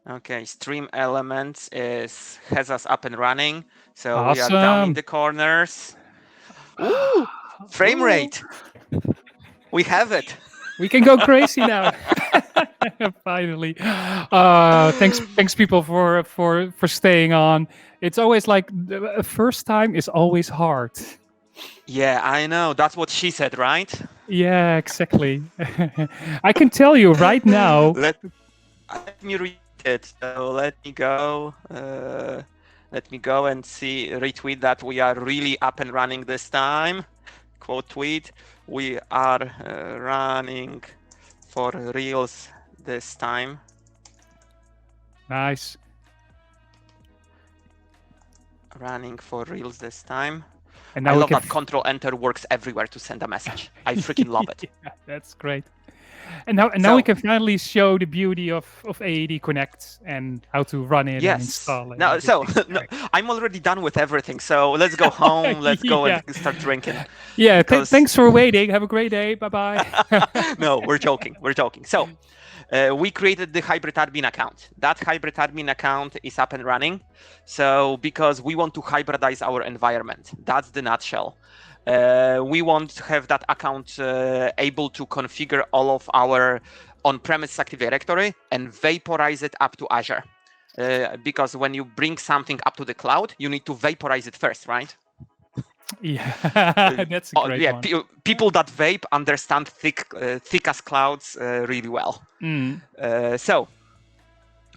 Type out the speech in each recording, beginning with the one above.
Okay, stream elements has us up and running. So we are Awesome. down in the corners. Ooh, frame rate. We have it. We can go crazy now. Finally. Thanks people for staying on. It's always like the first time is always hard. Yeah, I know. That's what she said, right? Yeah, exactly. I can tell you right now. Let me retweet it. So let me go. Let me go and retweet that we are really up and running this time. Quote tweet. We are running for reals this time. Nice. Running for reals this time. And now I love that Control Enter works everywhere to send a message. I freaking love it. Yeah, that's great. And now we can finally show the beauty of AD Connect and how to run it and install it. No, I'm already done with everything. So let's go home. Let's go and start drinking. Yeah, thanks for waiting. Have a great day. Bye-bye. No, we're joking. We're joking. So we created the hybrid admin account. That hybrid admin account is up and running. So because we want to hybridize our environment, that's the nutshell. We want to have that account able to configure all of our on-premise Active Directory and vaporize it up to Azure. Because when you bring something up to the cloud, you need to vaporize it first, right? Yeah, that's a great one. People that vape understand thick as clouds really well. So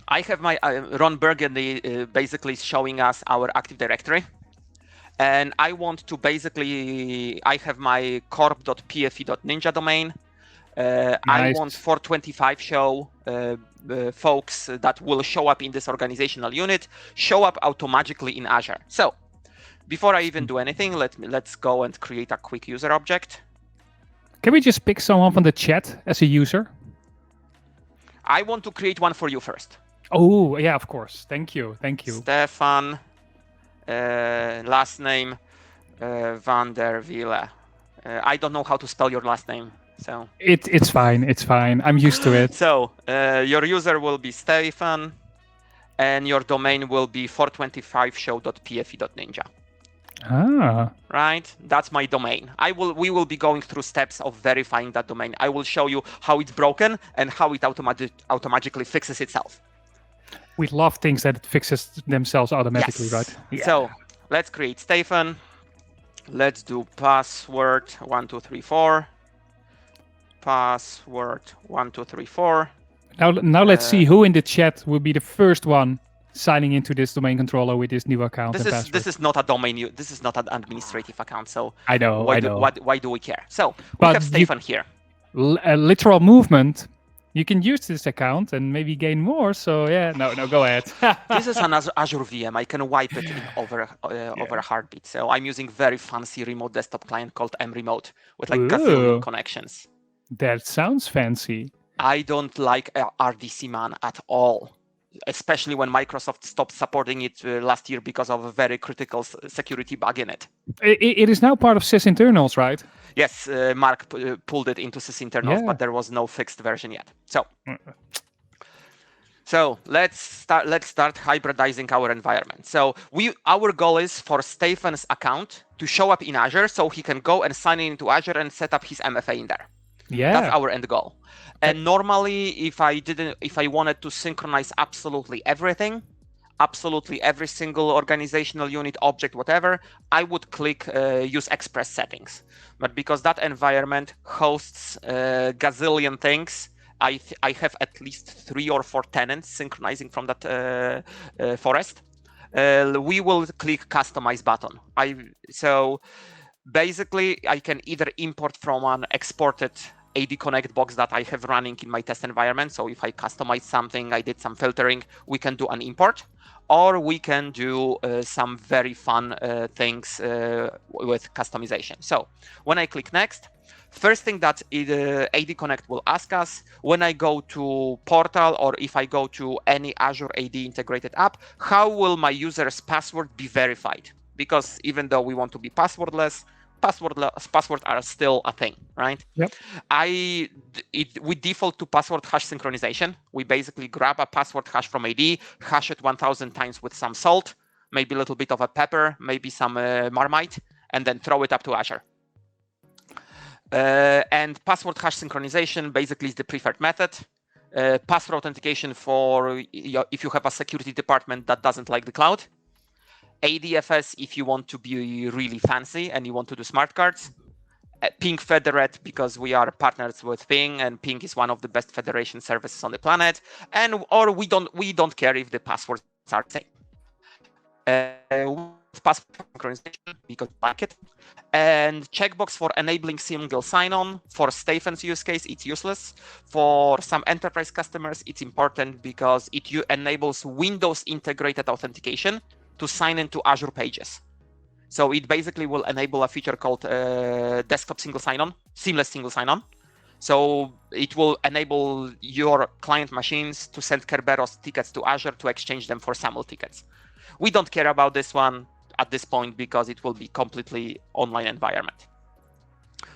I have my Ron Burgundy basically showing us our Active Directory. And I want to I have my corp.pfe.ninja domain. Nice. I want 425 show folks that will show up in this organizational unit, show up automatically in Azure. So before I even do anything, let's go and create a quick user object. Can we just pick someone from the chat as a user? I want to create one for you first. Oh, yeah, of course. Thank you. Stefan. Last name Van der Wiele. I don't know how to spell your last name, so it's fine. I'm used to it. So your user will be Stefan, and your domain will be 425show.pfe.ninja. Right, that's my domain. We will be going through steps of verifying that domain. I will show you how it's broken and how it automatically fixes itself. We love things that it fixes themselves automatically, yes. Right? Yeah. So let's create Stefan. Let's do password 1234. Password 1234. Now let's see who in the chat will be the first one signing into this domain controller with this new account. This is not a domain. This is not an administrative account. So I know. Why do we care? So we have Stefan here. A literal movement. You can use this account and maybe gain more. So yeah, no, go ahead. This is an Azure VM. I can wipe it in over a heartbeat. So I'm using very fancy remote desktop client called mRemote with like gazillion connections. That sounds fancy. I don't like RDC man at all, especially when Microsoft stopped supporting it last year because of a very critical security bug in it. It is now part of sysinternals, right? Yes, Mark pulled it into sysinternals, but there was no fixed version yet. So let's start hybridizing our environment. So our goal is for Stefan's account to show up in Azure, so he can go and sign into Azure and set up his MFA in there. Yeah, that's our end goal. And normally, if I wanted to synchronize absolutely everything, absolutely every single organizational unit, object, whatever, I would click use Express settings. But because that environment hosts gazillion things, I have at least 3 or 4 tenants synchronizing from that forest. We will click Customize button. So basically, I can either import from an exported AD Connect box that I have running in my test environment. So if I customize something, I did some filtering, we can do an import, or we can do some very fun things with customization. So when I click next, first thing that AD Connect will ask us, when I go to portal or if I go to any Azure AD integrated app, how will my user's password be verified? Because even though we want to be passwordless, passwords are still a thing, right? Yep. We default to password hash synchronization. We basically grab a password hash from AD, hash it 1,000 times with some salt, maybe a little bit of a pepper, maybe some Marmite, and then throw it up to Azure. And password hash synchronization basically is the preferred method. Password authentication for if you have a security department that doesn't like the cloud. ADFS if you want to be really fancy and you want to do smart cards. Ping Federate because we are partners with Ping, and Ping is one of the best federation services on the planet. Or we don't care if the passwords are the same. Password synchronization because we like it, and checkbox for enabling single sign-on. For Stefan's use case, it's useless. For some enterprise customers, it's important because it enables Windows integrated authentication to sign into Azure pages. So it basically will enable a feature called desktop single sign-on, seamless single sign-on. So it will enable your client machines to send Kerberos tickets to Azure to exchange them for SAML tickets. We don't care about this one at this point because it will be completely online environment.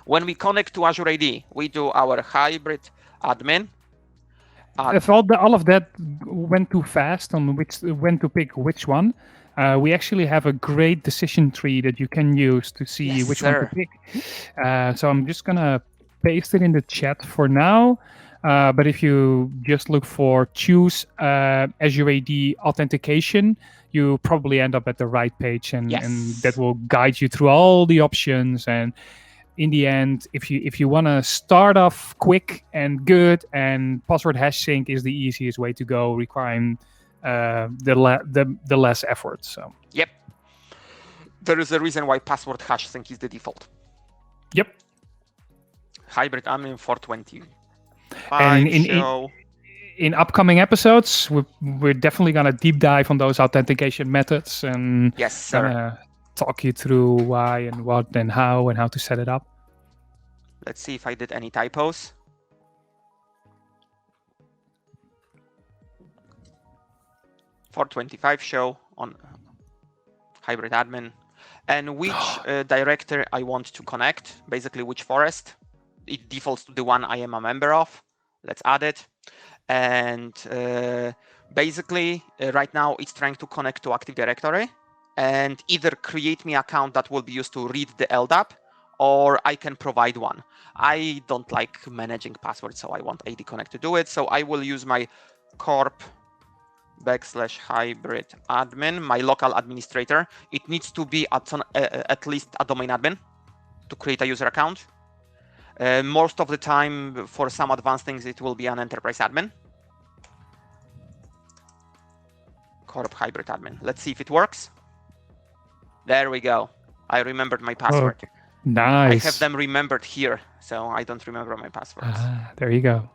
When we connect to Azure AD, we do our hybrid admin. If all of that went too fast on when to pick which one, we actually have a great decision tree that you can use to see which one to pick. So I'm just gonna paste it in the chat for now. But if you just look for choose Azure AD authentication, you probably end up at the right page, and that will guide you through all the options. And in the end, if you want to start off quick and good, and password hash sync is the easiest way to go, requiring the less effort. So yep, there is a reason why password hash sync is the default. Yep. Hybrid admin 420. And in upcoming episodes, we're definitely gonna deep dive on those authentication methods and talk you through why and what and how to set it up. Let's see if I did any typos. $425 show on hybrid admin, and which director I want to connect, basically which forest. It defaults to the one I am a member of. Let's add it. And basically right now it's trying to connect to Active Directory and either create me account that will be used to read the LDAP, or I can provide one. I don't like managing passwords, so I want AD Connect to do it. So I will use my corp/hybrid admin, my local administrator. It needs to be at least a domain admin to create a user account. Most of the time, for some advanced things, it will be an enterprise admin. Corp hybrid admin. Let's see if it works. There we go. I remembered my password. Oh, nice. I have them remembered here, so I don't remember my passwords. There you go.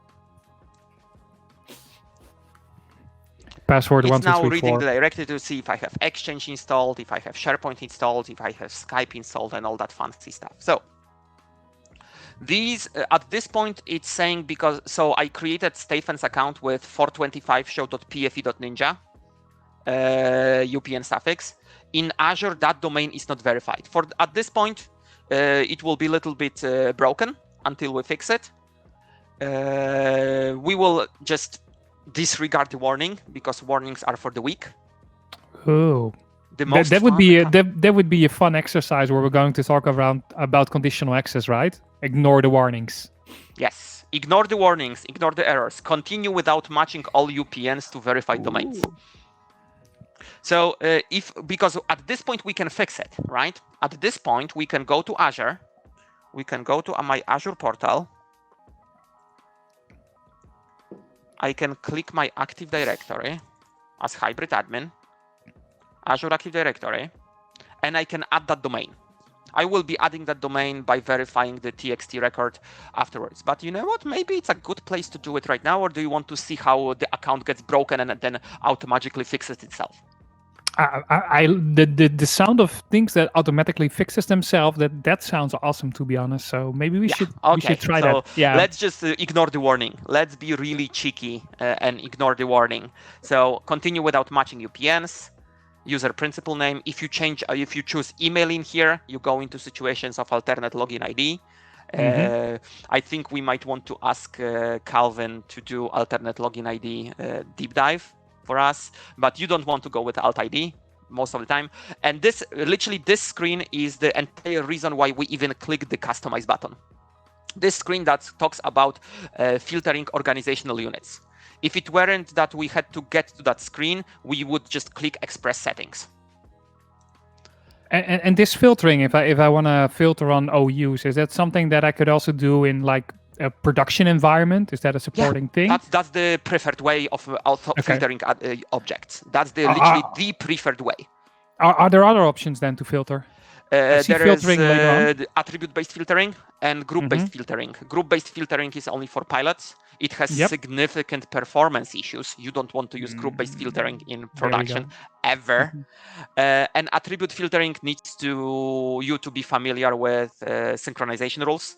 Password 1, 2, 3, 4. It's now reading the directory to see if I have Exchange installed, if I have SharePoint installed, if I have Skype installed, and all that fancy stuff. So these at this point it's saying so I created Stefan's account with 425show.pfe.ninja UPN suffix. In Azure, that domain is not verified. At this point, it will be a little bit broken until we fix it. We will just disregard the warning because warnings are for the weak. Oh. That would be a fun exercise where we're going to talk about conditional access, right? Ignore the warnings. Yes, ignore the warnings, ignore the errors. Continue without matching all UPNs to verified domains. So because at this point we can fix it, right? At this point we can go to Azure. We can go to my Azure portal. I can click my Active Directory as hybrid admin. Azure Active Directory, and I can add that domain. I will be adding that domain by verifying the TXT record afterwards. But you know what? Maybe it's a good place to do it right now, or do you want to see how the account gets broken and then automatically fixes itself? The sound of things that automatically fixes themselves, that sounds awesome, to be honest. So maybe we should try that. Yeah. Let's just ignore the warning. Let's be really cheeky and ignore the warning. So continue without matching UPNs. user principal name. If you choose email in here, you go into situations of alternate login ID. I think we might want to ask Calvin to do alternate login ID deep dive for us, but you don't want to go with alt ID most of the time. And this screen is the entire reason why we even click the customize button. This screen that talks about filtering organizational units. If it weren't that we had to get to that screen, we would just click express settings. And this filtering, if I want to filter on OUs, is that something that I could also do in like a production environment? Is that a supporting thing? That's the preferred way of filtering objects. That's literally the preferred way. Are there other options then to filter? There is attribute-based filtering and group-based filtering. Group-based filtering is only for pilots. It has significant performance issues. You don't want to use group-based filtering in production ever. And attribute filtering needs you to be familiar with synchronization rules.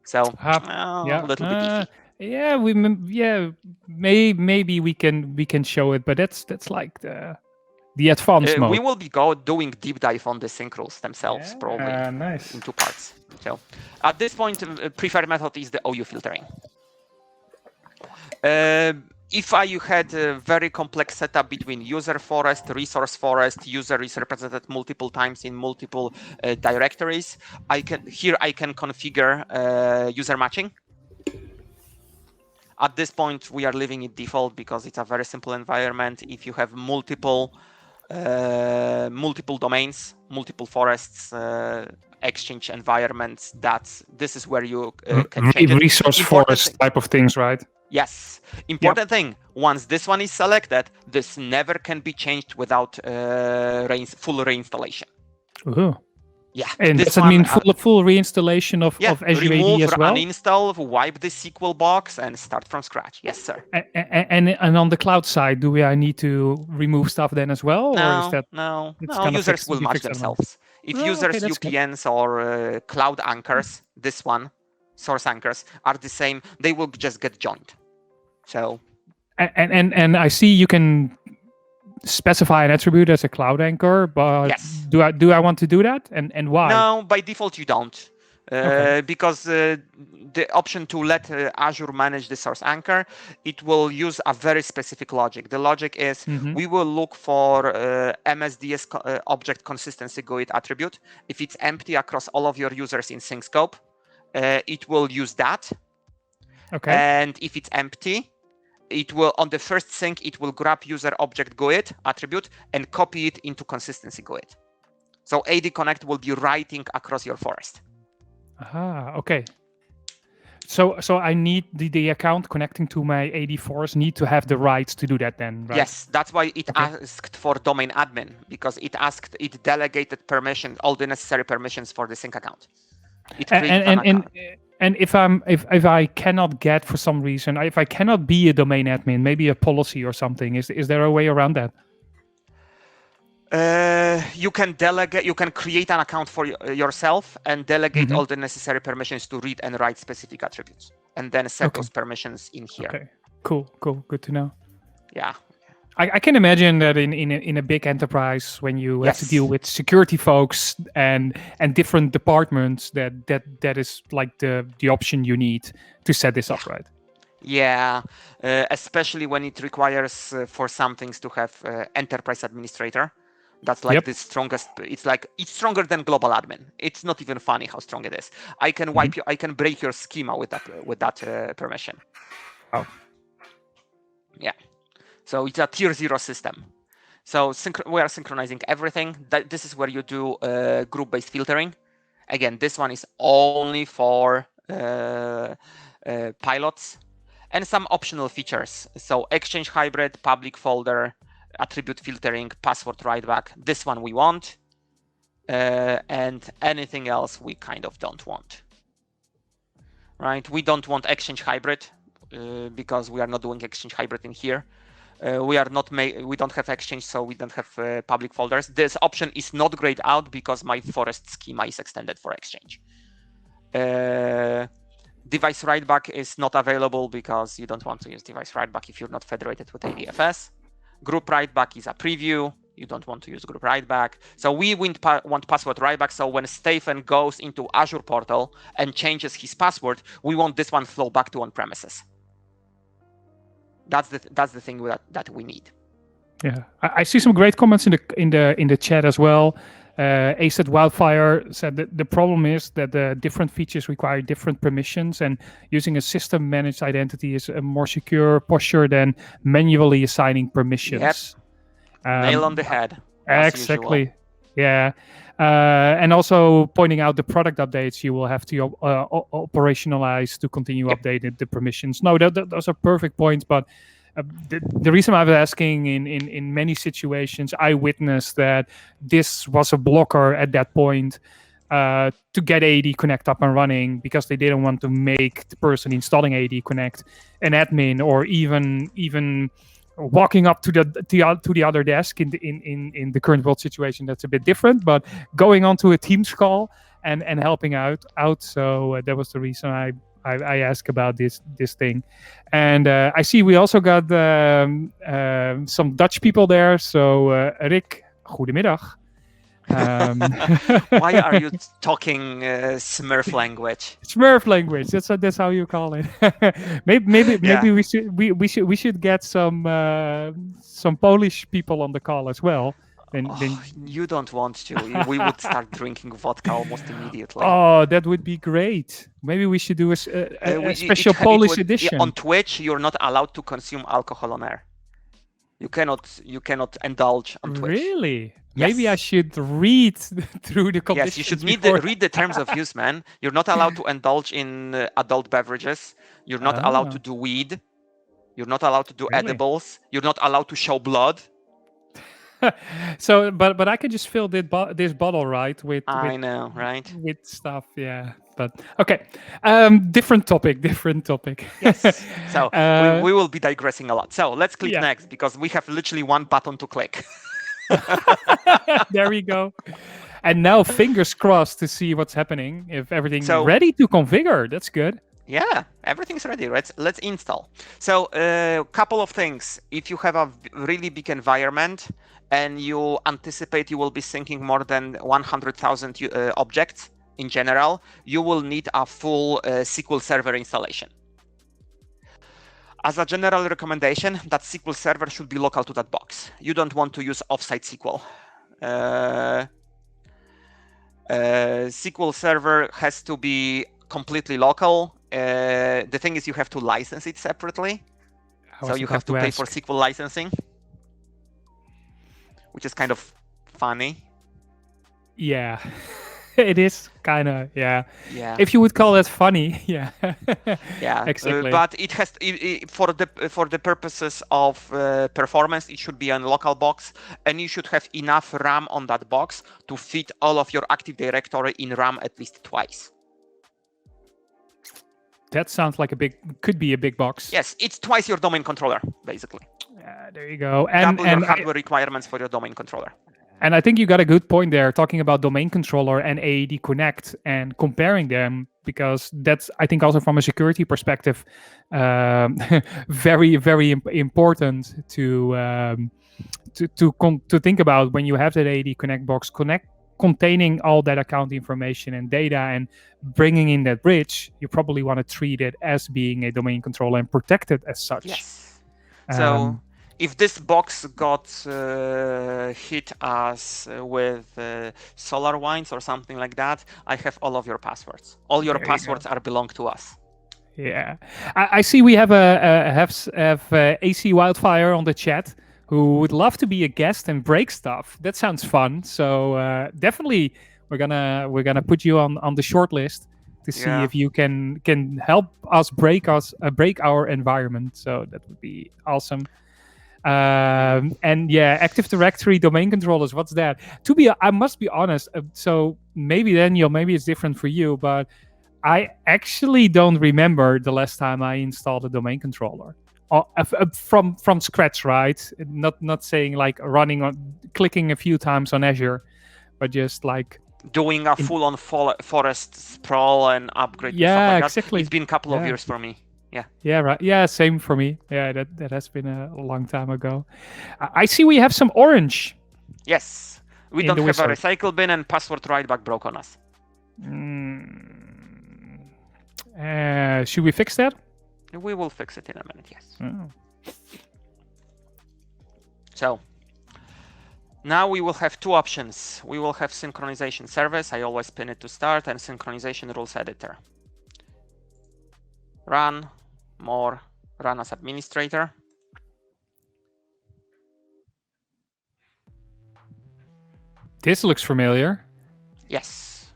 So a little bit iffy. Maybe we can show it, but that's like the advanced mode. We will be doing deep dive on the sync rules themselves, probably in 2 parts. So at this point, preferred method is the OU filtering. If you had a very complex setup between user forest, resource forest, user is represented multiple times in multiple directories, I can configure user matching. At this point, we are leaving it default because it's a very simple environment. If you have multiple domains, multiple forests, exchange environments, this is where you can change it. Resource forest type of things, right? Yes. Important thing, once this one is selected, this never can be changed without full reinstallation. Ooh. Yeah. And does that mean full reinstallation of Azure AD as well? Uninstall, wipe the SQL box, and start from scratch. Yes, sir. And on the cloud side, do I need to remove stuff then as well? No, or is that, no. Users will match themselves. If users, UPNs or cloud anchors, this one, source anchors, are the same, they will just get joined. So. And I see you can specify an attribute as a cloud anchor, but yes. do I want to do that, and why? No, by default you don't, because the option to let Azure manage the source anchor, it will use a very specific logic. The logic is we will look for MSDS object consistency GUID attribute. If it's empty across all of your users in sync scope, it will use that. Okay. And if it's empty, it will, on the first sync, it will grab user object GUID attribute and copy it into consistency GUID. So AD Connect will be writing across your forest. Okay. So I need the account connecting to my AD forest need to have the rights to do that then, right? Yes, that's why it asked for domain admin, because it delegated permission, all the necessary permissions for the sync account. And if I cannot get, for some reason, if I cannot be a domain admin, maybe a policy or something, is there a way around that? You can delegate. You can create an account for yourself and delegate all the necessary permissions to read and write specific attributes, and then set those permissions in here. Okay, cool, good to know. Yeah. I can imagine that in a big enterprise, when you have to deal with security folks and different departments, that is like the option you need to set this up, right? Yeah, especially when it requires for some things to have enterprise administrator. That's like the strongest. It's stronger than global admin. It's not even funny how strong it is. I can wipe you. I can break your schema with that permission. Oh. Yeah. So it's a tier 0 system. So we are synchronizing everything. This is where you do group-based filtering. Again, this one is only for pilots, and some optional features. So Exchange hybrid, public folder, attribute filtering, password writeback. This one we want, and anything else we kind of don't want. Right? We don't want Exchange hybrid because we are not doing Exchange hybrid in here. We don't have Exchange, so we don't have public folders. This option is not grayed out because my forest schema is extended for Exchange. Device writeback is not available because you don't want to use device writeback if you're not federated with ADFS. Group writeback is a preview. You don't want to use group writeback. So we want password writeback. So when Stefan goes into Azure portal and changes his password, we want this one flow back to on-premises. That's the thing that we need. Yeah, I see some great comments in the chat as well. Ace at Wildfire said that the problem is that the different features require different permissions, and using a system managed identity is a more secure posture than manually assigning permissions. Yep. Nail on the head. Exactly. Usual. Yeah. And also pointing out the product updates you will have to operationalize to continue updating the permissions. No, those are perfect points, but the reason I was asking, in many situations, I witnessed that this was a blocker at that point to get AD Connect up and running, because they didn't want to make the person installing AD Connect an admin, or even walking up to the other desk. In the current world situation, that's a bit different, but going onto a Teams call and helping out. So that was the reason I asked about this thing. And I see we also got some Dutch people there. So Rick, goedemiddag. Why are you talking Smurf language? Smurf language. That's how you call it. maybe we should get some Polish people on the call as well. Then you don't want to. We would start drinking vodka almost immediately. Oh, that would be great. Maybe we should do a special Polish edition. On Twitch, you're not allowed to consume alcohol on air. You cannot indulge on Twitch. Really? Yes. Maybe I should read through the conditions. Yes, you should read the terms of use, man. You're not allowed to indulge in adult beverages. You're not allowed to do weed. You're not allowed to do edibles. You're not allowed to show blood. So, but I can just fill this bottle, right? I know, right? With stuff, yeah. But okay, different topic. Yes. So we will be digressing a lot. So let's click next, because we have literally one button to click. There we go. And now fingers crossed to see what's happening. If everything's ready to configure, that's good. Yeah, everything's ready. Let's install. So a couple of things. If you have a really big environment and you anticipate you will be syncing more than 100,000 objects in general, you will need a full SQL Server installation. As a general recommendation, that SQL Server should be local to that box. You don't want to use offsite SQL. SQL Server has to be completely local. The thing is, you have to license it separately. So you have to pay for SQL licensing, which is kind of funny. Yeah. It is kind of, yeah. If you would call it funny, yeah. Yeah, exactly. But it has for the purposes of performance, it should be a local box, and you should have enough RAM on that box to fit all of your Active Directory in RAM at least twice. That sounds like could be a big box. Yes, it's twice your domain controller, basically. There you go. Double your hardware requirements for your domain controller. And I think you got a good point there, talking about domain controller and AD Connect and comparing them, because that's, I think, also from a security perspective, very, very important to think about when you have that AD Connect box containing all that account information and data and bringing in that bridge. You probably want to treat it as being a domain controller and protect it as such. Yes. So if this box got hit us with SolarWinds or something like that, I have all of your passwords. All your passwords belong to us. Yeah, I see we have AC Wildfire on the chat, who would love to be a guest and break stuff. That sounds fun. So definitely, we're gonna put you on the short list to see if you can help us break our environment. So that would be awesome. And yeah, Active Directory domain controllers, what's that? I must be honest, so maybe Daniel, maybe it's different for you, but I actually don't remember the last time I installed a domain controller from scratch, right? Not saying like clicking a few times on Azure, but just like doing a full-on forest sprawl and upgrade. Yeah, and stuff like exactly. That. It's been a couple of years for me. Yeah, right. Yeah, same for me. Yeah, that has been a long time ago. I see we have some orange. Yes. We don't have a recycle bin and password write-back broke on us. Should we fix that? We will fix it in a minute, yes. Oh. So now we will have two options. We will have synchronization service. I always pin it to start, and synchronization rules editor. Run, more, run as administrator. This looks familiar. Yes.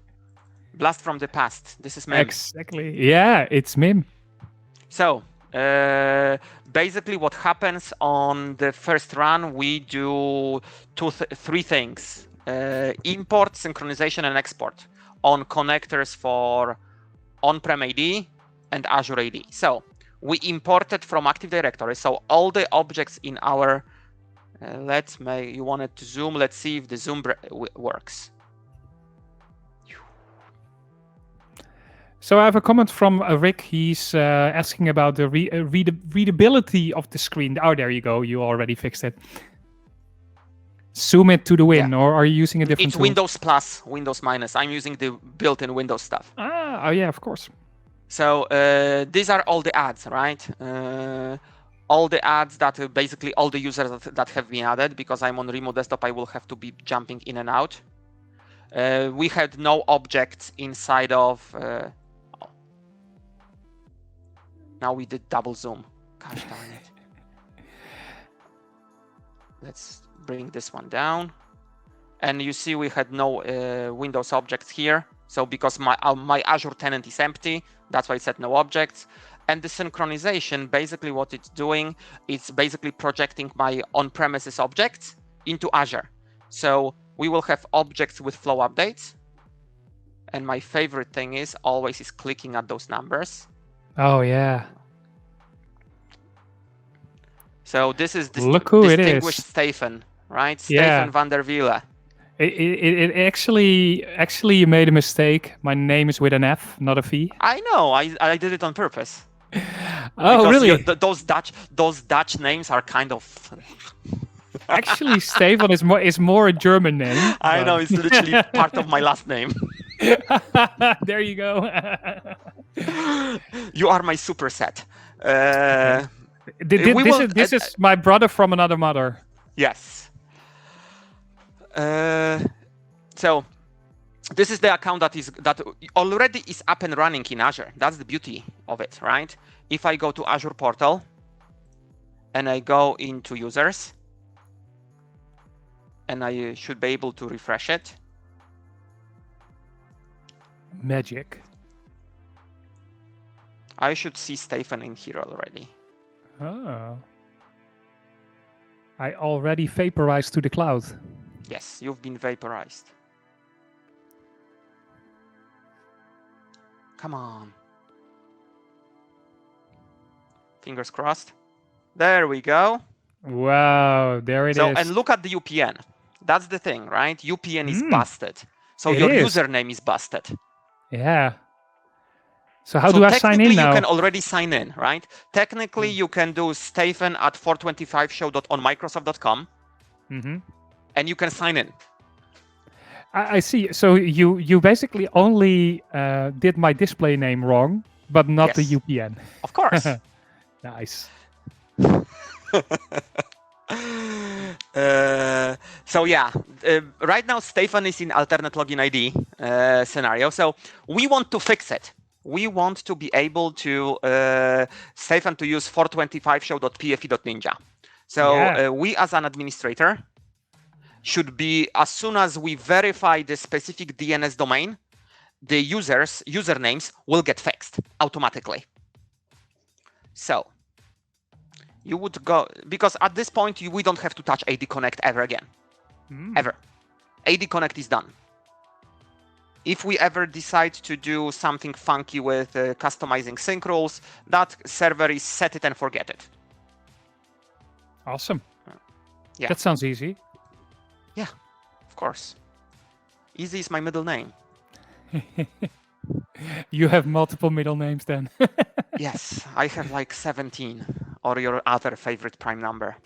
Blast from the past. This is MIM. Exactly. Yeah, it's MIM. So basically what happens on the first run, we do three things. Import, synchronization, and export on connectors for on-prem AD and Azure AD. So we imported from Active Directory. So all the objects in our, you wanted to zoom. Let's see if the zoom works. So I have a comment from Rick. He's asking about the readability of the screen. Oh, there you go. You already fixed it. Zoom it to the win, or are you using a different It's tool? Windows plus, Windows minus. I'm using the built-in Windows stuff. Oh yeah, of course. So these are all the ads, right? All the ads that basically all the users that have been added. Because I'm on remote desktop, I will have to be jumping in and out. We had no objects inside of... Now we did double zoom. Gosh darn it. Let's bring this one down. And you see we had no Windows objects here. So because my Azure tenant is empty, that's why it said no objects. And the synchronization, basically what it's doing, it's basically projecting my on-premises objects into Azure. So we will have objects with flow updates. And my favorite thing is always clicking at those numbers. Oh yeah. So this is Look who distinguished it is. Stefan, right? Yeah. Stefan van der Wiele. It actually you made a mistake. My name is with an F, not a V. I know. I did it on purpose. Oh, really? Those Dutch names are kind of. Actually, Stefan is more a German name. I know, it's literally part of my last name. There you go. You are my superset. This is my brother from another mother. Yes. So this is the account that already is up and running in Azure. That's the beauty of it, right? If I go to Azure portal and I go into users, and I should be able to refresh it. Magic. I should see Stefan in here already. Oh. I already vaporized to the cloud. Yes, you've been vaporized. Come on. Fingers crossed. There we go. Wow, there it is. And look at the UPN. That's the thing, right? UPN is busted. So your username is busted. Yeah. So how do I sign in now? You can already sign in, right? Technically, you can do Stefan at 425show.onmicrosoft.com. And you can sign in. I see. So you basically only did my display name wrong, but not the UPN. Of course. Nice. So yeah, right now Stefan is in alternate login ID scenario. So we want to fix it. We want to be able to Stefan to use 425show.pfe.ninja. So we as an administrator should be, as soon as we verify the specific DNS domain, the usernames will get fixed automatically. So you would go, because at this point we don't have to touch AD Connect ever again. Ever. AD Connect is done. If we ever decide to do something funky with customizing sync rules, that server is set it and forget it. Awesome. Yeah. That sounds easy. Yeah, of course. Easy is my middle name. You have multiple middle names then. Yes, I have like 17, or your other favorite prime number.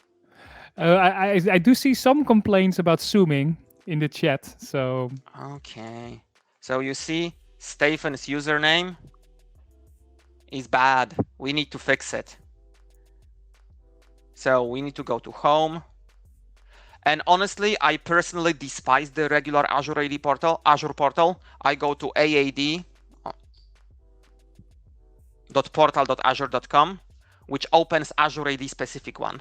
I do see some complaints about zooming in the chat. So okay, so you see Stefan's username is bad. We need to fix it. So we need to go to home. And honestly, I personally despise the regular Azure AD portal. I go to aad.portal.azure.com, which opens Azure AD specific one.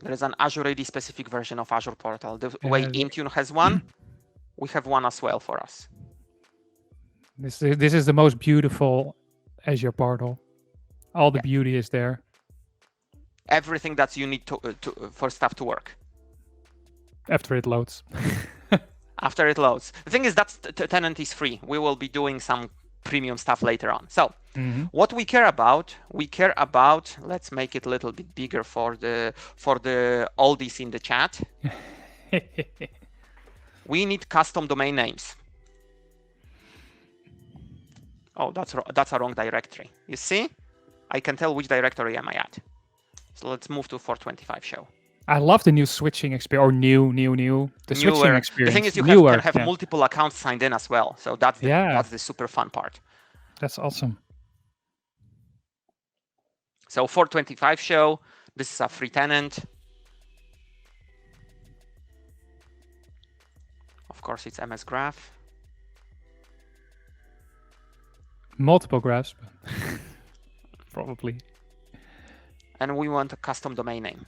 There is an Azure AD specific version of Azure Portal. The way Intune has one, we have one as well for us. This is the most beautiful Azure portal. All the beauty is there. Everything that you need for stuff to work. After it loads. After it loads. The thing is that tenant is free. We will be doing some premium stuff later on. So what we care about, let's make it a little bit bigger for the oldies in the chat. We need custom domain names. Oh, that's a wrong directory. You see? I can tell which directory am I at. So let's move to 425 show. I love the new switching experience, or new. The switching experience. The thing is, you can have multiple accounts signed in as well. So that's the super fun part. That's awesome. So 425 show, this is a free tenant. Of course, it's MS Graph. Multiple graphs, probably. And we want a custom domain name.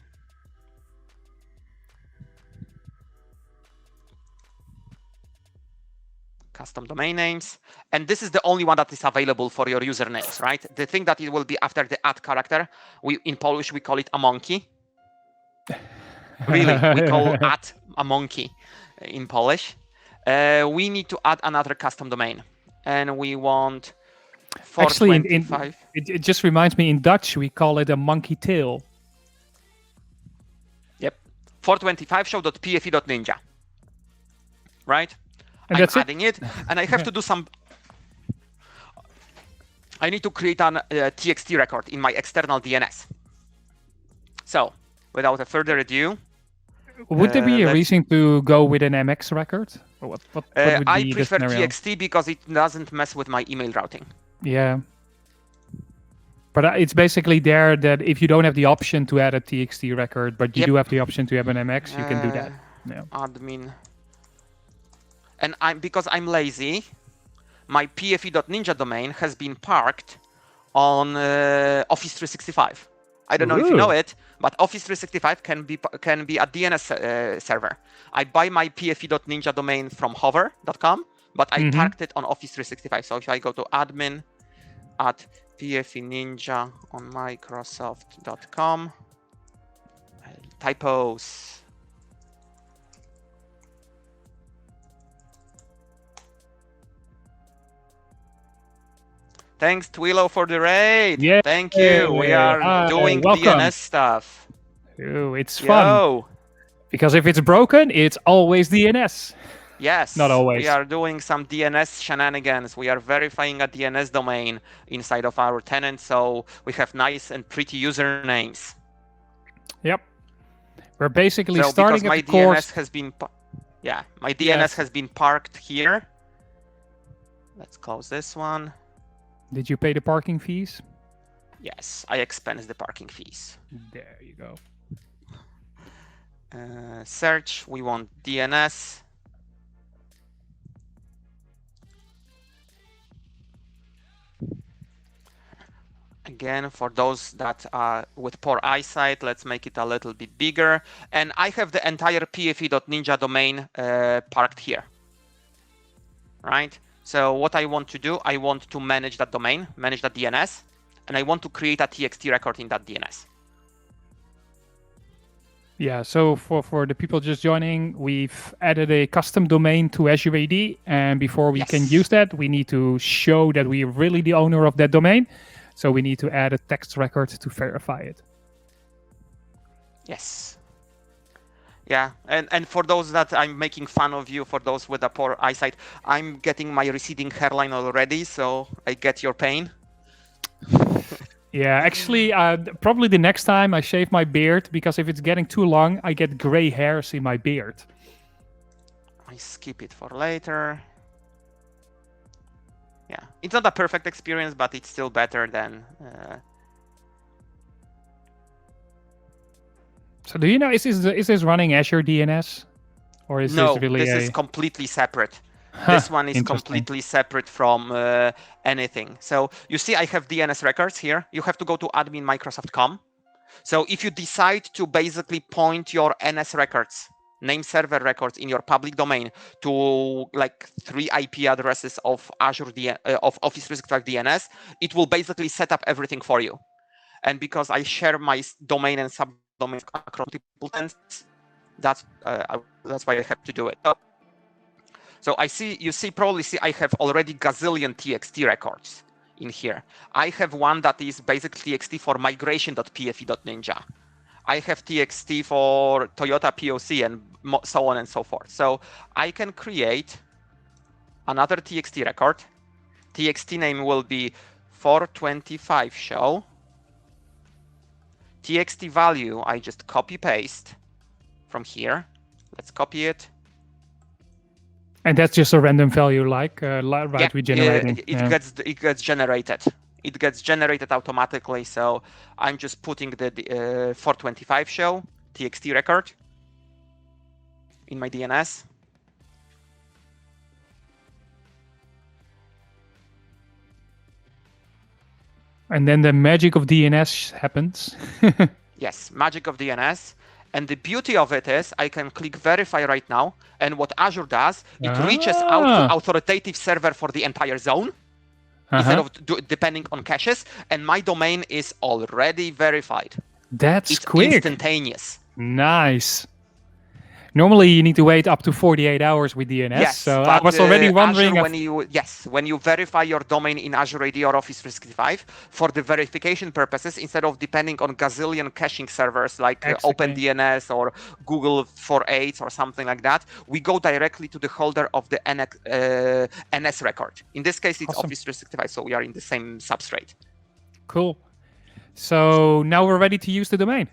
Custom domain names. And this is the only one that is available for your usernames, right? The thing that it will be after the @ character, in Polish, we call it a monkey. Really, we call @ a monkey in Polish. We need to add another custom domain. And we want 425. Actually, it just reminds me, in Dutch, we call it a monkey tail. Yep. 425show.pfe.ninja. Right? And I'm that's adding it, and I have to do some. I need to create an TXT record in my external DNS. So, without a further ado, would there be a reason to go with an MX record? Or what would I be prefer the scenario? TXT because it doesn't mess with my email routing. Yeah. But it's basically there that if you don't have the option to add a TXT record, but you do have the option to have an MX, you can do that. Yeah. Admin. And because I'm lazy, my pfe.ninja domain has been parked on Office 365. I don't know if you know it, but Office 365 can be a DNS server. I buy my pfe.ninja domain from hover.com, but I parked it on Office 365. So if I go to admin at pfe.ninja on Microsoft.com, typos. Thanks, Twilo, for the raid. Yeah. Thank you. We are doing DNS stuff. Ooh, it's fun. Because if it's broken, it's always DNS. Yes. Not always. We are doing some DNS shenanigans. We are verifying a DNS domain inside of our tenant, so we have nice and pretty usernames. Yep. We're basically starting because my DNS has been, my DNS has been parked here. Let's close this one. Did you pay the parking fees? Yes, I expense the parking fees. There you go. Search, we want DNS. Again, for those that are with poor eyesight, let's make it a little bit bigger. And I have the entire pfe.ninja domain parked here. Right? So what I want to do, I want to manage that domain, manage that DNS, and I want to create a TXT record in that DNS. Yeah, so for the people just joining, we've added a custom domain to Azure AD, and before we can use that, we need to show that we're really the owner of that domain. So we need to add a text record to verify it. Yes. Yeah, and for those that I'm making fun of you, for those with a poor eyesight, I'm getting my receding hairline already, so I get your pain. Yeah, actually, probably the next time I shave my beard, because if it's getting too long, I get gray hairs in my beard. I skip it for later. Yeah, it's not a perfect experience, but it's still better than... So do you know, is this running Azure DNS? Or is No, this really is completely separate. Huh, this one is completely separate from anything. So you see I have DNS records here. You have to go to admin.microsoft.com. So if you decide to basically point your NS records, name server records in your public domain to like 3 IP addresses of of Office 365 DNS, it will basically set up everything for you. And because I share my domain and subdomains across multiple tenants, that's why I have to do it. So you probably see I have already gazillion TXT records in here. I have one that is basically TXT for migration.pfe.ninja. I have TXT for Toyota POC and so on and so forth. So I can create another TXT record. TXT name will be 425 show. TXT value, I just copy paste from here. Let's copy it. And that's just a random value, right? We generating. It gets generated. It gets generated automatically. So I'm just putting the 425 show TXT record in my DNS. And then the magic of DNS happens. Yes, magic of DNS. And the beauty of it is I can click verify right now. And what Azure does, it reaches out to authoritative server for the entire zone instead of depending on caches. And my domain is already verified. It's quick. Instantaneous. Nice. Normally, you need to wait up to 48 hours with DNS. Yes, so I was already wondering. When you verify your domain in Azure AD or Office 365, for the verification purposes, instead of depending on gazillion caching servers like OpenDNS or Google for 8 or something like that, we go directly to the holder of the NS record. In this case, it's Office 365, so we are in the same substrate. Cool. So now we're ready to use the domain.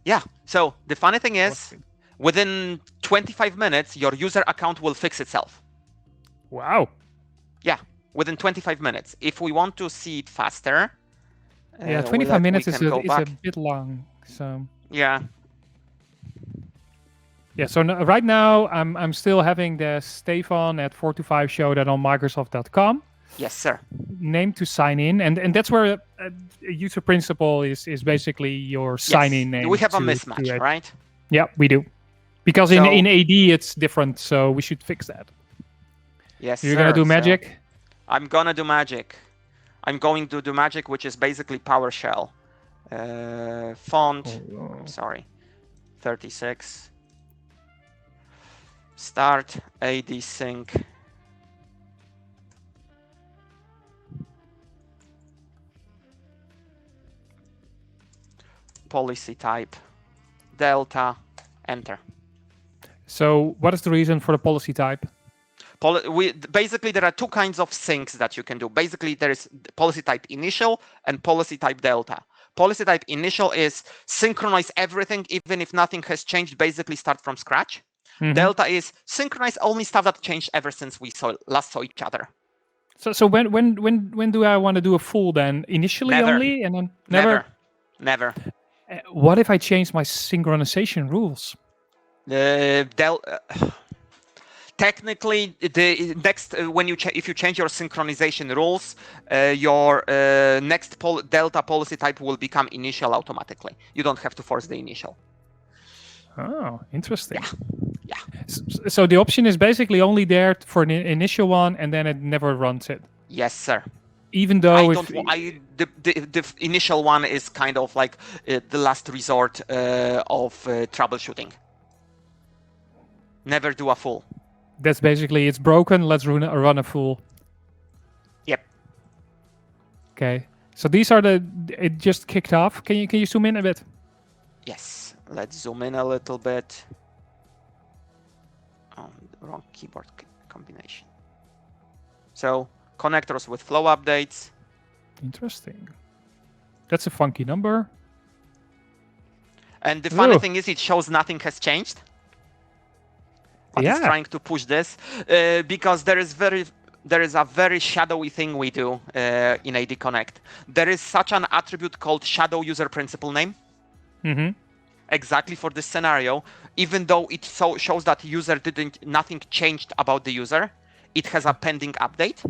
Yeah. So the funny thing is, within 25 minutes, your user account will fix itself. Wow. Yeah, within 25 minutes. If we want to see it faster... Yeah, 25 minutes is a bit long. So yeah. Yeah, so right now, I'm still having the Stefan at 425 show that on Microsoft.com. Yes, sir. Name to sign in. And that's where a user principal is basically your sign-in name. We have a mismatch, right? Yeah, we do. Because in AD, it's different, so we should fix that. Yes, You're going to do magic? I'm going to do magic. I'm going to do magic, which is basically PowerShell. Font, sorry, 36. Start AD sync. Policy type, Delta, enter. So what is the reason for the policy type? Basically, there are two kinds of syncs that you can do. Basically, there is policy type initial and policy type delta. Policy type initial is synchronize everything, even if nothing has changed, basically start from scratch. Delta is synchronize only stuff that changed ever since we last saw each other. So when do I want to do a full then? Initially only, and then Never. What if I change my synchronization rules? Technically, the next if you change your synchronization rules, your next delta policy type will become initial automatically. You don't have to force the initial. Oh, interesting. Yeah. So the option is basically only there for an initial one, and then it never runs it. Yes, sir. Even though the initial one is kind of like the last resort of troubleshooting. Never do a full. That's basically, it's broken, let's run a full. Yep. Okay. So these are it just kicked off. Can you zoom in a bit? Yes. Let's zoom in a little bit. Oh, wrong keyboard combination. So connectors with flow updates. Interesting. That's a funky number. And the funny thing is, it shows nothing has changed. But it's trying to push this because there is a very shadowy thing we do in AD Connect. There is such an attribute called shadow user principal name. Exactly for this scenario, even though it shows that user nothing changed about the user, it has a pending update.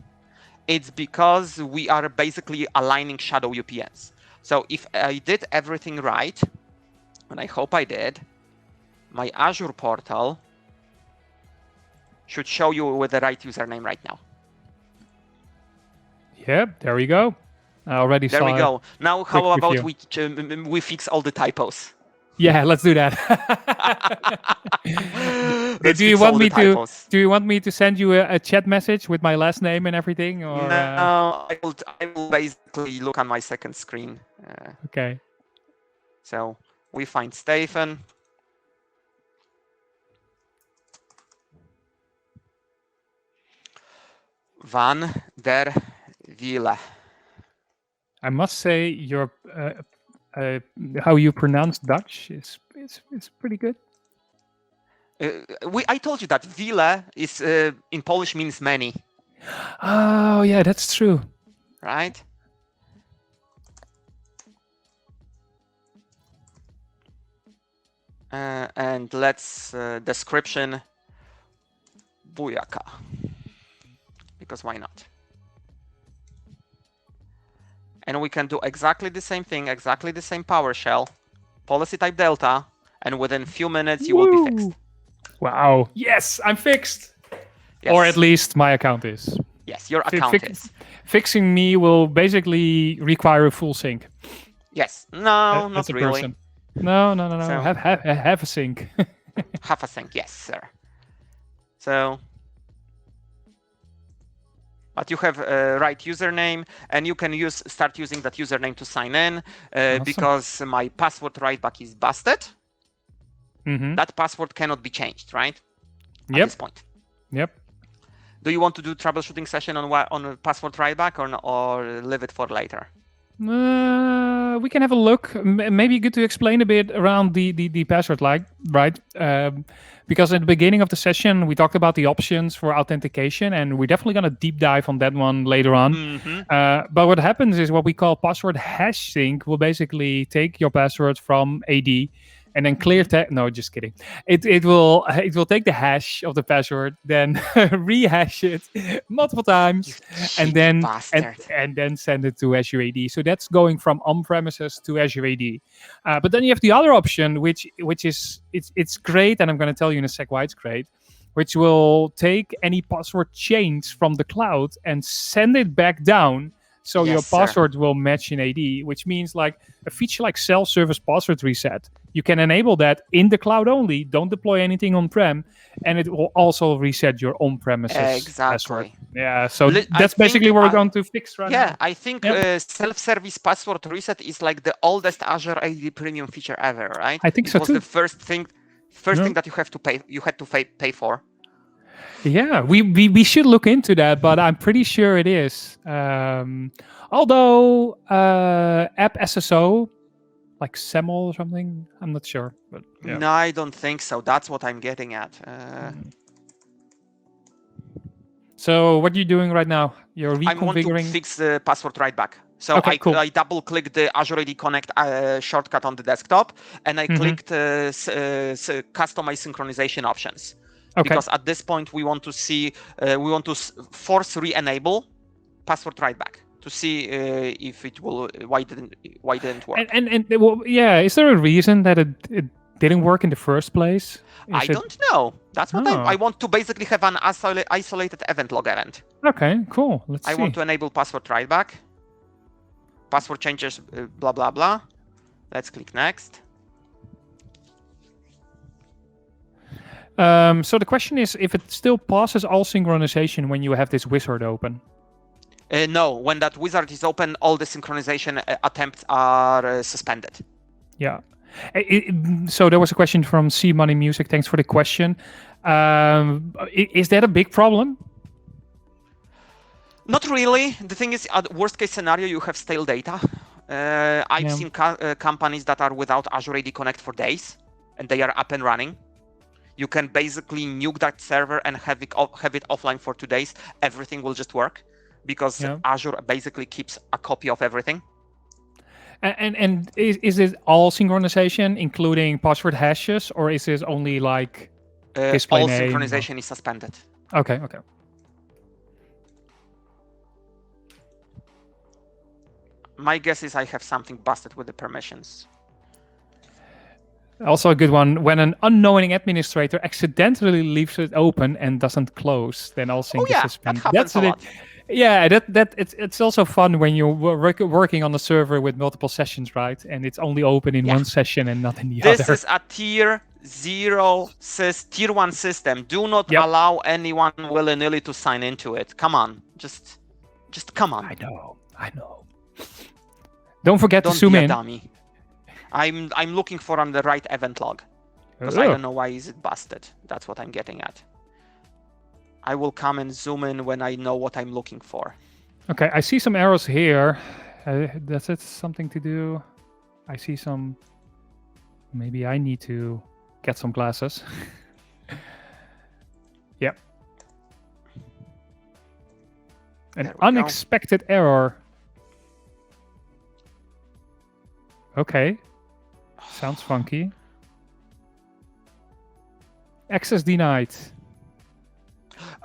It's because we are basically aligning shadow UPNs. So if I did everything right, and I hope I did, my Azure portal should show you with the right username right now. Yep, there we go. I already saw it. There we go. Now, how about we fix all the typos? Yeah, let's do that. Do you want me to send you a chat message with my last name and everything, or? No, I will basically look on my second screen. Okay. So we find Stefan. Van der Wiele. I must say your how you pronounce Dutch is pretty good. I told you that Wiele is in Polish means many. Oh yeah, that's true. Right. And let's description Bujaka, because why not? And we can do exactly the same thing, exactly the same PowerShell, policy type Delta, and within a few minutes you will be fixed. Wow! Yes, I'm fixed. Yes. Or at least my account is. Yes, your account is. Fixing me will basically require a full sync. Yes. No, not really. Person. No. So, have a sync. Have a sync, yes, sir. So, but you have a right username, and you can start using that username to sign in awesome. Because my password writeback is busted. That password cannot be changed, right? At this point. Yep. Do you want to do troubleshooting session on a password writeback or leave it for later? We can have a look. Maybe good to explain a bit around the password, right? Because at the beginning of the session, we talked about the options for authentication, and we're definitely going to deep dive on that one later on. But what happens is what we call password hash sync will basically take your password from AD and then clear no, just kidding. It will take the hash of the password, then rehash it multiple times, and then send it to Azure AD. So that's going from on-premises to Azure AD. But then you have the other option, which is it's great, and I'm going to tell you in a sec why it's great, which will take any password change from the cloud and send it back down. So your password will match in AD, which means like a feature like self-service password reset. You can enable that in the cloud only. Don't deploy anything on-prem, and it will also reset your on-premises password. Yeah, so that's basically what we're going to fix right now. Yeah, I think self-service password reset is like the oldest Azure AD premium feature ever, right? I think so too. It was the first thing that you had to pay for. Yeah, we should look into that, but I'm pretty sure it is. Although app SSO, like SAML or something, I'm not sure. But yeah. No, I don't think so. That's what I'm getting at. So what are you doing right now? You're reconfiguring? I want to fix the password writeback. So I double-clicked the Azure AD Connect shortcut on the desktop, and I clicked customize synchronization options. Because at this point we want to see, we want to force re-enable password writeback to see if it will, why didn't work. And well, yeah, is there a reason that it didn't work in the first place? I don't know. That's what I want to basically have an isolated event log event. Okay, cool. Let's see. I want to enable password writeback. Password changes, blah, blah, blah. Let's click next. So the question is if it still passes all synchronization when you have this wizard open. No, when that wizard is open, all the synchronization attempts are suspended. Yeah. So there was a question from C Money Music. Thanks for the question. Is that a big problem? Not really. The thing is, at worst case scenario, you have stale data. I've seen companies that are without Azure AD Connect for days, and they are up and running. You can basically nuke that server and have it offline for 2 days. Everything will just work because Azure basically keeps a copy of everything. And is it all synchronization, including password hashes, or is this only like display all name? Synchronization is suspended. Okay. My guess is I have something busted with the permissions. Also a good one, when an unknowing administrator accidentally leaves it open and doesn't close, then all sync is suspended. That happens a lot. Yeah, it's also fun when you're working on a server with multiple sessions, right? And it's only open in one session and not in the other. This is a tier 1 system. Do not allow anyone willy-nilly to sign into it. Come on, just come on. I know. Don't forget to zoom in. Dummy. I'm looking for on the right event log because I don't know why is it busted. That's what I'm getting at. I will come and zoom in when I know what I'm looking for. Okay, I see some arrows here. Does it something to do? I see some. Maybe I need to get some glasses. Yep. An unexpected error. Okay. Sounds funky. Access denied.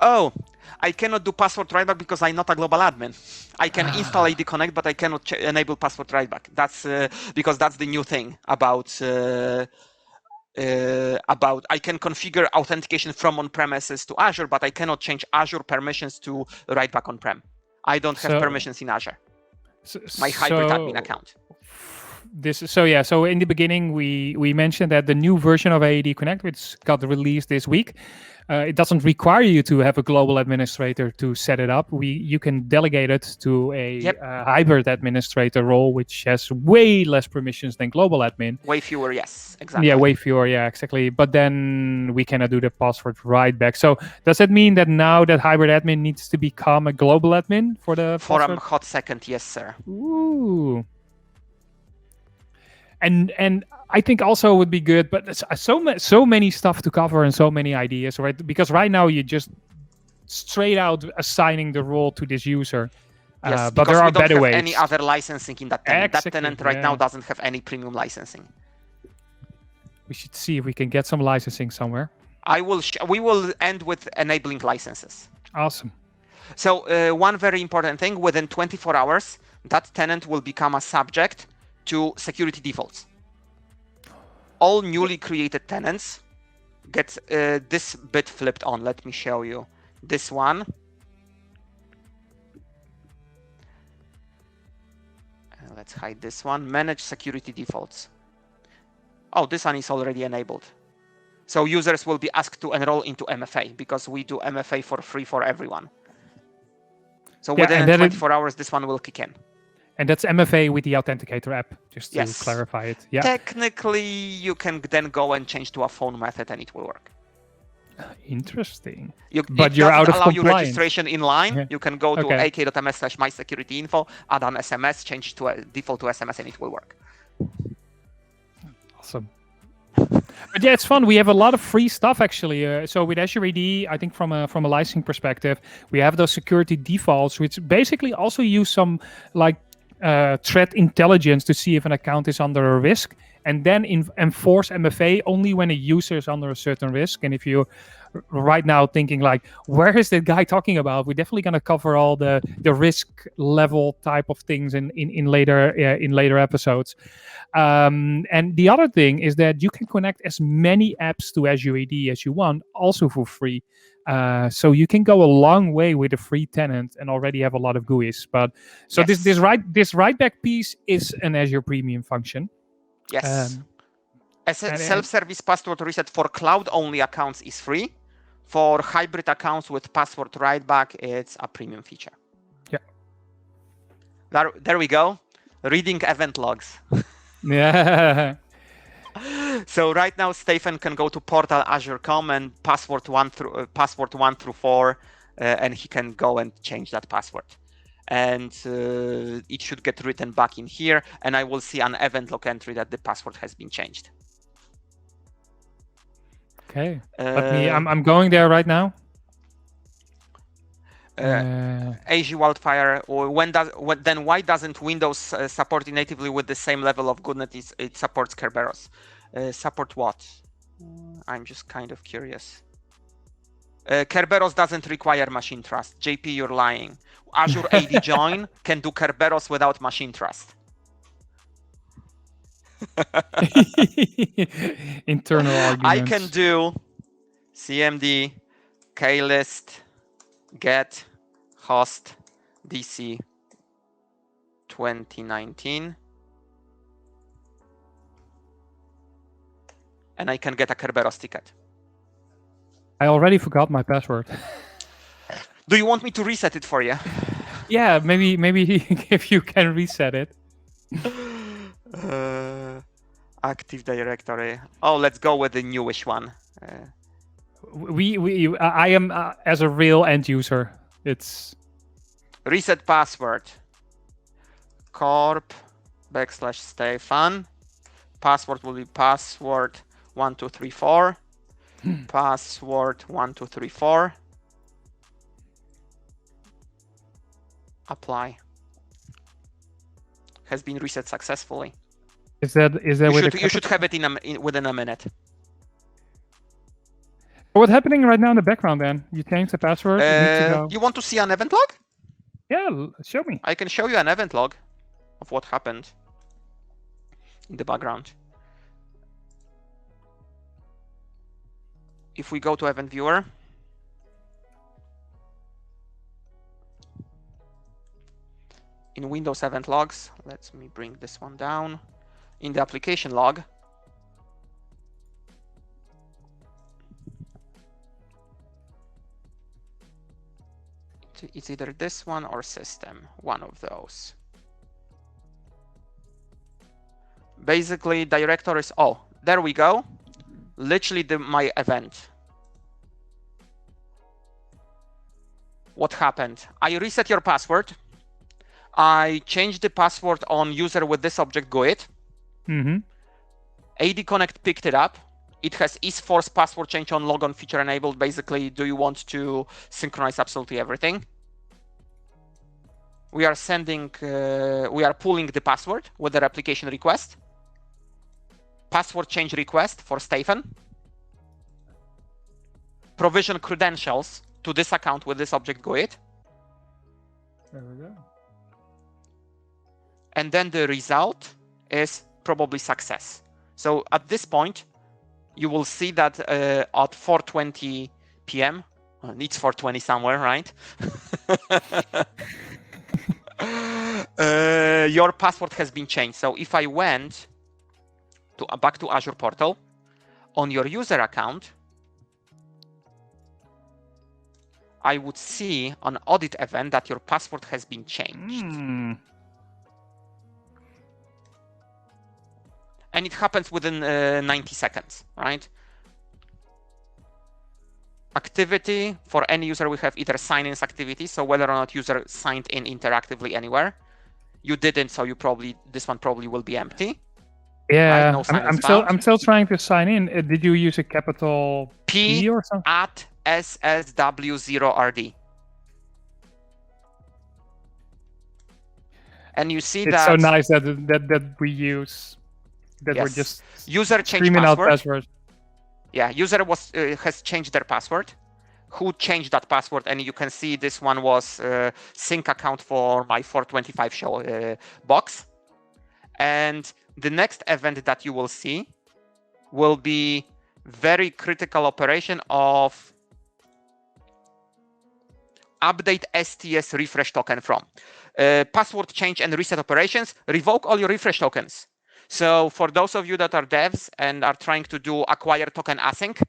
Oh, I cannot do password writeback because I'm not a global admin. I can install AD Connect, but I cannot enable password writeback. That's because that's the new thing about I can configure authentication from on-premises to Azure, but I cannot change Azure permissions to writeback on-prem. I don't have permissions in Azure. My hybrid admin account. So in the beginning we mentioned that the new version of AD Connect, which got released this week, it doesn't require you to have a global administrator to set it up. You can delegate it to a hybrid administrator role, which has way less permissions than global admin. Way fewer, yes, exactly. Yeah, way fewer, yeah, exactly. But then we cannot do the password write-back. So does that mean that now that hybrid admin needs to become a global admin for the for a hot second? Yes, sir. Ooh. And I think also would be good, but it's so many stuff to cover and so many ideas, right? Because right now you just straight out assigning the role to this user. Yes, but there are better ways. Any other licensing in that tenant. That tenant right now doesn't have any premium licensing. We should see if we can get some licensing somewhere. We will end with enabling licenses. Awesome. So one very important thing: within 24 hours, that tenant will become a subject to security defaults. All newly created tenants get this bit flipped on. Let me show you this one. Let's hide this one. Manage security defaults. Oh, this one is already enabled. So users will be asked to enroll into MFA because we do MFA for free for everyone. So within 24 hours, this one will kick in. And that's MFA with the Authenticator app, just to clarify it. Yeah. Technically, you can then go and change to a phone method and it will work. Interesting. But you're out of compliance. Allow you registration in line. You can go to ak.ms/mysecurityinfo, add an SMS, change to a default to SMS, and it will work. Awesome. But yeah, it's fun. We have a lot of free stuff actually. So with Azure AD, I think from a licensing perspective, we have those security defaults, which basically also use some like threat intelligence to see if an account is under a risk, and then enforce MFA only when a user is under a certain risk. And if you're right now thinking like, where is that guy talking about? We're definitely going to cover all the risk level type of things in later episodes. And the other thing is that you can connect as many apps to Azure AD as you want, also for free. So you can go a long way with a free tenant and already have a lot of GUIs. But so this write-back piece is an Azure Premium function. Yes. Self-service password reset for cloud-only accounts is free. For hybrid accounts with password write-back, it's a premium feature. Yeah. There we go. Reading event logs. Yeah. So right now, Stefan can go to portal Azure.com and password 1 through 4, and he can go and change that password. and it should get written back in here, and I will see an event log entry that the password has been changed. Okay. I'm going there right now. Azure Wildfire, or then why doesn't Windows support it natively with the same level of goodness it supports Kerberos? Support what? I'm just kind of curious. Kerberos doesn't require machine trust. JP, you're lying. Azure AD Join can do Kerberos without machine trust. Internal arguments. I can do cmd klist get host DC 2019, and I can get a Kerberos ticket. I already forgot my password. Do you want me to reset it for you? Yeah, maybe if you can reset it. Active Directory. Oh, let's go with the newish one. I am as a real end user. It's reset password. Corp /Stefan. Password will be password 1234. Password 1234. Apply. Has been reset successfully. Is that you should have it within a minute. What's happening right now in the background then? You changed the password? You want to see an event log? Yeah, show me. I can show you an event log of what happened in the background. If we go to event viewer, in Windows event logs, let me bring this one down. In the application log, it's either this one or system, one of those. Basically, directories. Oh, there we go. Literally my event. What happened? I reset your password. I changed the password on user with this object GUID. AD Connect picked it up. It has is-force password change on logon feature enabled. Basically, do you want to synchronize absolutely everything? We are pulling the password with the replication request. Password change request for Stefan. Provision credentials to this account with this object GUID. There we go. And then the result is probably success. So at this point, you will see that at 4:20 p.m. It's 4:20 somewhere, right? Your password has been changed. So if I went back to Azure portal, on your user account, I would see an audit event that your password has been changed. And it happens within 90 seconds, right? Activity, for any user, we have either sign-in activity, so whether or not user signed in interactively anywhere. You didn't, so this one probably will be empty. Yeah, right? No I'm still trying to sign in. Did you use a capital P or something? at SSW0RD. And you see it's so nice that we use that yes. we're just user change password. Yeah, user has changed their password. Who changed that password? And you can see this one was sync account for my 425 show box. And the next event that you will see will be very critical operation of update STS refresh token from password change and reset operations. Revoke all your refresh tokens. So for those of you that are devs and are trying to do acquire token async,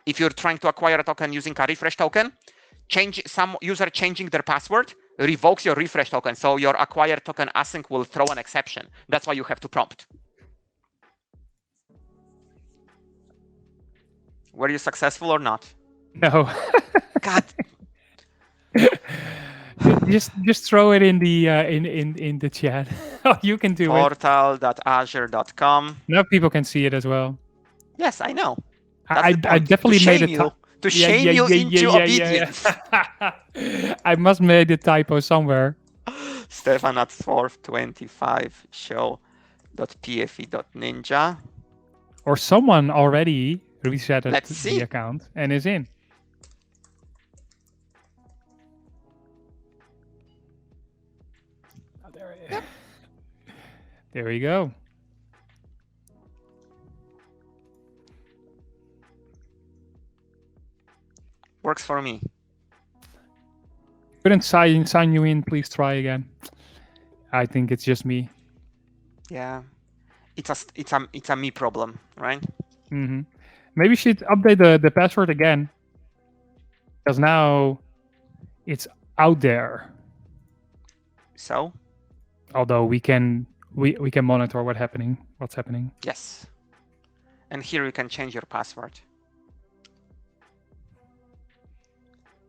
if you're trying to acquire a token using a refresh token, some user changing their password revokes your refresh token. So your acquire token async will throw an exception. That's why you have to prompt. Were you successful or not? No. God. Just throw it in the in the chat. You can do Portal.azure.com. Now people can see it as well. Yes, I know. I definitely made a to shame you into obedience. I must made a typo somewhere. Stefan at 425 show.pfe.ninja. Or someone already resetted the account and is in. Oh, there we go. Works for me. Couldn't sign you in. Please try again. I think it's just me. Yeah, it's a me problem, right? Mm-hmm. Maybe you should update the password again, because now it's out there. So, although we can monitor what's happening. Yes, and here you can change your password.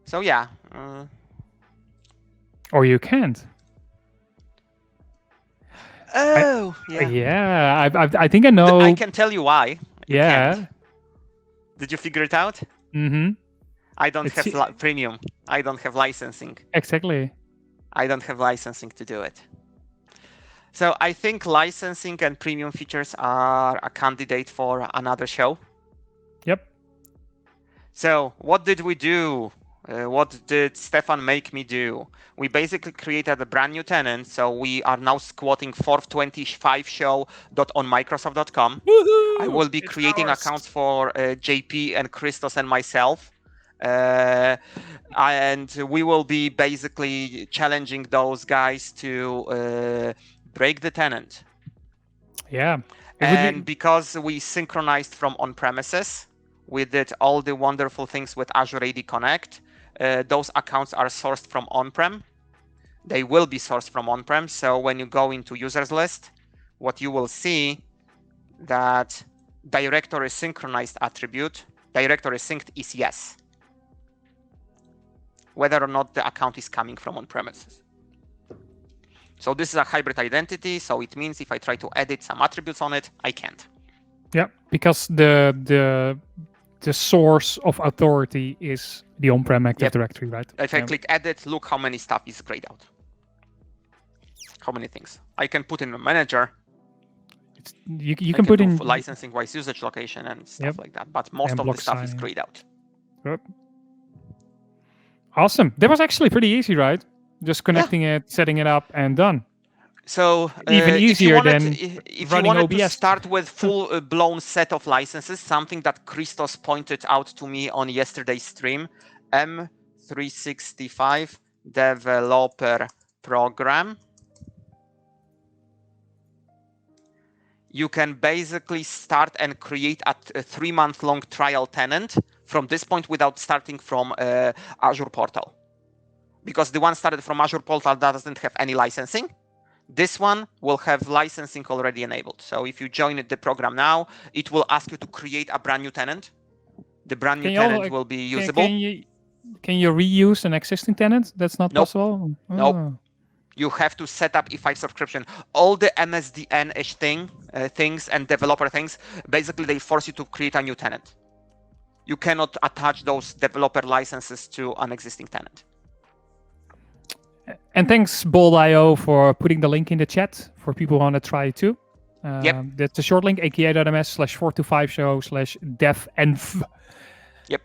So yeah. Or you can't. Oh, yeah. I think I know. I can tell you why. You can't. Did you figure it out? Mm-hmm. I don't have premium. I don't have licensing. Exactly. I don't have licensing to do it. So I think licensing and premium features are a candidate for another show. Yep. So what did we do? What did Stefan make me do? We basically created a brand new tenant. So we are now squatting 425 show.onmicrosoft.com. I will be creating accounts for JP and Christos and myself. And we will be basically challenging those guys to break the tenant. Yeah. And because we synchronized from on-premises, we did all the wonderful things with Azure AD Connect. Those accounts are sourced from on-prem. They will be sourced from on-prem. So when you go into users list, what you will see that directory synchronized attribute, directory synced is yes, whether or not the account is coming from on-premises. So this is a hybrid identity. So it means if I try to edit some attributes on it, I can't. Yeah, because the source of authority is the on-prem Active Directory, right? If I click edit, look how many stuff is grayed out. How many things. I can put in a manager. You can put in licensing wise usage location and stuff like that. But most of the stuff is grayed out. Yep. Awesome. That was actually pretty easy, right? Just connecting it, setting it up, and done. So even easier if you wanted to start with full-blown set of licenses, something that Christos pointed out to me on yesterday's stream, M365 developer program. You can basically start and create a 3-month-long trial tenant from this point without starting from Azure Portal. Because the one started from Azure Portal doesn't have any licensing. This one will have licensing already enabled. So if you join the program now, it will ask you to create a brand new tenant. The brand new tenant will be usable. Can you reuse an existing tenant? That's not possible? Nope. You have to set up E5 subscription. All the MSDN-ish things and developer things, basically they force you to create a new tenant. You cannot attach those developer licenses to an existing tenant. And thanks, Bold.io, for putting the link in the chat for people who want to try it too. That's a short link, aka.ms/425show/dev-env. Yep.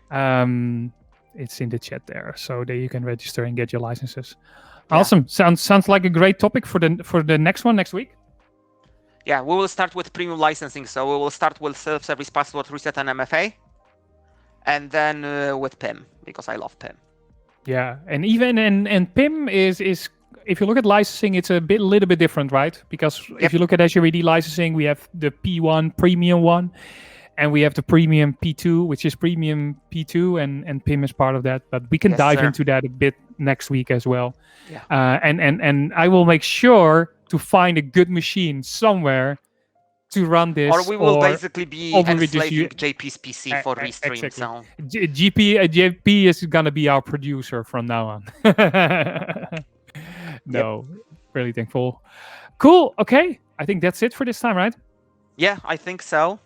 It's in the chat there, so there you can register and get your licenses. Yeah. Awesome. Sounds like a great topic for the next one next week. Yeah, we will start with premium licensing. So we will start with self-service password reset and MFA, and then with PIM, because I love PIM. Yeah, and even and PIM is if you look at licensing, it's a little bit different, right? Because if you look at Azure AD licensing, we have the P1 premium one, and we have the premium P2, which is premium P2, and PIM is part of that. But we can dive into that a bit next week as well. Yeah. And I will make sure to find a good machine somewhere to run this, or we will basically be enslaving JP's PC for restream. Exactly. So JP is gonna be our producer from now on. No, really thankful. Cool. Okay, I think that's it for this time, right? Yeah, I think so.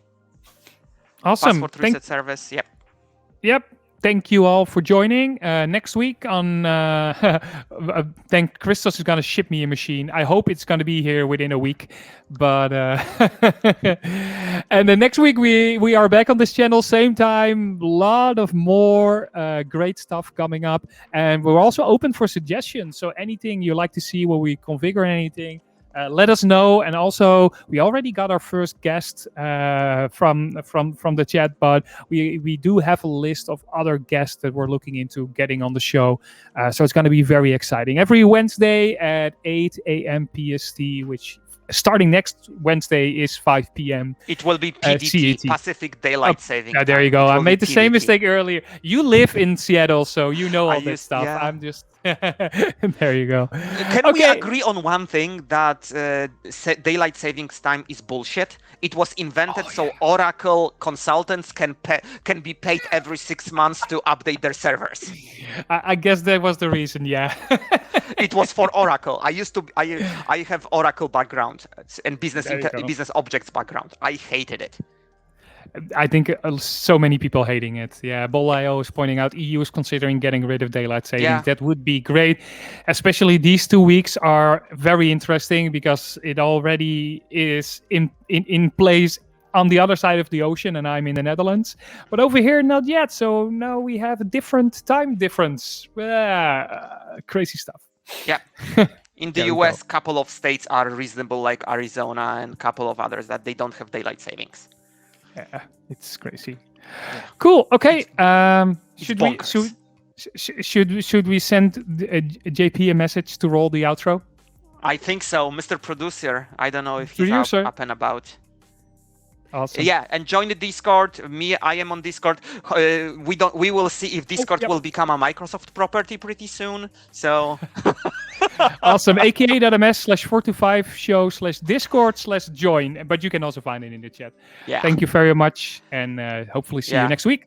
Awesome. Password reset service. Yep. Thank you all for joining. Next week on thank Christos is gonna ship me a machine. I hope it's gonna be here within a week. But and then next week we are back on this channel, same time. A lot of more great stuff coming up, and we're also open for suggestions. So anything you like to see where we configure anything, let us know. And also, we already got our first guest from the chat, but we do have a list of other guests that we're looking into getting on the show. So it's going to be very exciting. Every Wednesday at 8 a.m. PST, which starting next Wednesday is 5 p.m. It will be PDT, CET. Pacific Daylight Saving Time. There you go. I made the same mistake earlier. You live in Seattle, so you know all this stuff. Yeah. I'm just... There you go. Can we agree on one thing, that daylight savings time is bullshit? It was invented so Oracle consultants can be paid every 6 months to update their servers. I guess that was the reason, yeah. It was for Oracle. I have Oracle background and business objects background. I hated it. I think so many people hating it. Yeah, Bol.io is pointing out EU is considering getting rid of daylight savings. Yeah. That would be great. Especially these 2 weeks are very interesting because it already is in place on the other side of the ocean, and I'm in the Netherlands. But over here, not yet. So now we have a different time difference. Crazy stuff. Yeah. In the US, a couple of states are reasonable, like Arizona, and a couple of others that they don't have daylight savings. Yeah, it's crazy. Yeah. Cool. Okay. Should we send JP a message to roll the outro? I think so, Mr. Producer. I don't know if he's up and about. Awesome. Yeah, and join the Discord. I am on Discord. We will see if Discord will become a Microsoft property pretty soon. So awesome. aka.ms/425show/discord/join. But you can also find it in the chat. Yeah. Thank you very much, and hopefully see you next week.